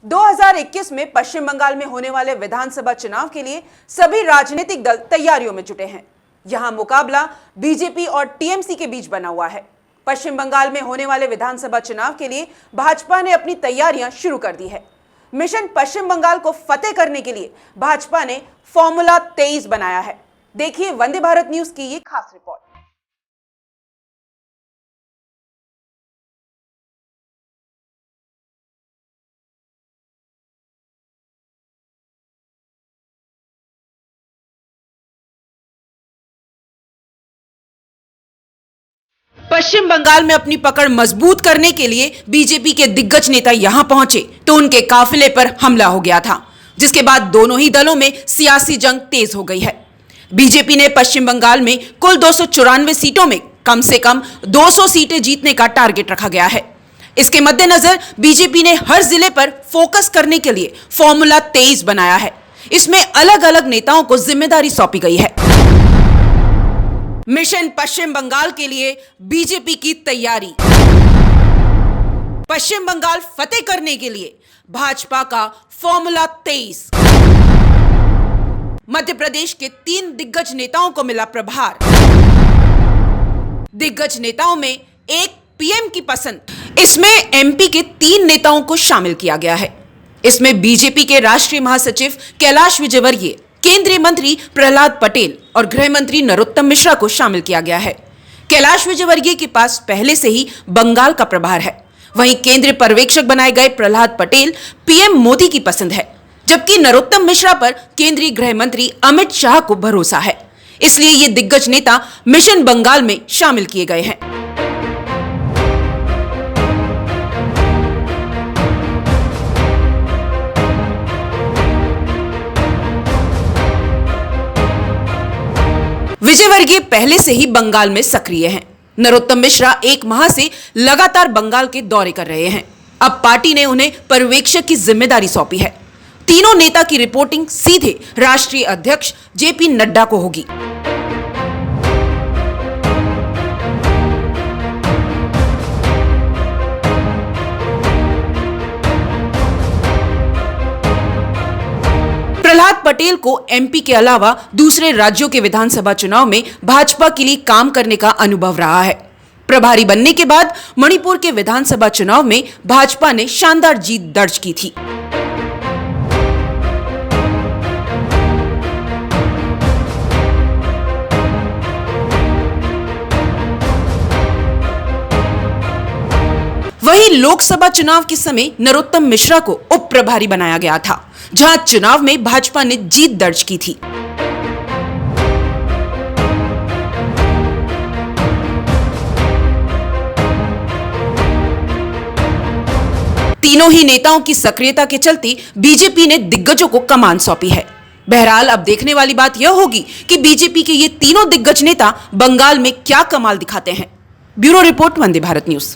2021 में पश्चिम बंगाल में होने वाले विधानसभा चुनाव के लिए सभी राजनीतिक दल तैयारियों में जुटे हैं। यहां मुकाबला बीजेपी और टीएमसी के बीच बना हुआ है। पश्चिम बंगाल में होने वाले विधानसभा चुनाव के लिए भाजपा ने अपनी तैयारियां शुरू कर दी है। मिशन पश्चिम बंगाल को फतेह करने के लिए भाजपा ने फॉर्मूला 23 बनाया है। देखिए वंदे भारत न्यूज की ये खास रिपोर्ट। पश्चिम बंगाल में अपनी पकड़ मजबूत करने के लिए बीजेपी के दिग्गज नेता यहां पहुंचे तो उनके काफिले पर हमला हो गया था, जिसके बाद दोनों ही दलों में सियासी जंग तेज हो गई है। बीजेपी ने पश्चिम बंगाल में कुल 294 सीटों में कम से कम 200 सीटें जीतने का टारगेट रखा गया है। इसके मद्देनजर बीजेपी ने हर जिले पर फोकस करने के लिए फॉर्मूला 23 बनाया है। इसमें अलग अलग नेताओं को जिम्मेदारी सौंपी गई है। मिशन पश्चिम बंगाल के लिए बीजेपी की तैयारी। पश्चिम बंगाल फतेह करने के लिए भाजपा का फॉर्मूला 23। मध्य प्रदेश के 3 दिग्गज नेताओं को मिला प्रभार। दिग्गज नेताओं में एक पीएम की पसंद। इसमें एमपी के 3 नेताओं को शामिल किया गया है। इसमें बीजेपी के राष्ट्रीय महासचिव कैलाश विजयवर्गीय, केंद्रीय मंत्री प्रहलाद पटेल और गृह मंत्री नरोत्तम मिश्रा को शामिल किया गया है। कैलाश विजयवर्गीय के पास पहले से ही बंगाल का प्रभार है। वहीं केंद्रीय पर्यवेक्षक बनाए गए प्रहलाद पटेल पीएम मोदी की पसंद है, जबकि नरोत्तम मिश्रा पर केंद्रीय गृह मंत्री अमित शाह को भरोसा है। इसलिए ये दिग्गज नेता मिशन बंगाल में शामिल किए गए हैं। विजयवर्गीय पहले से ही बंगाल में सक्रिय हैं। नरोत्तम मिश्रा 1 माह से लगातार बंगाल के दौरे कर रहे हैं। अब पार्टी ने उन्हें पर्यवेक्षक की जिम्मेदारी सौंपी है। तीनों नेता की रिपोर्टिंग सीधे राष्ट्रीय अध्यक्ष जेपी नड्डा को होगी। प्रहलाद पटेल को एमपी के अलावा दूसरे राज्यों के विधानसभा चुनाव में भाजपा के लिए काम करने का अनुभव रहा है। प्रभारी बनने के बाद मणिपुर के विधानसभा चुनाव में भाजपा ने शानदार जीत दर्ज की थी। वहीं लोकसभा चुनाव के समय नरोत्तम मिश्रा को उप प्रभारी बनाया गया था, जहां चुनाव में भाजपा ने जीत दर्ज की थी। तीनों ही नेताओं की सक्रियता के चलते बीजेपी ने दिग्गजों को कमान सौंपी है। बहरहाल अब देखने वाली बात यह होगी कि बीजेपी के ये तीनों दिग्गज नेता बंगाल में क्या कमाल दिखाते हैं। Bureau report, Vande Bharat news.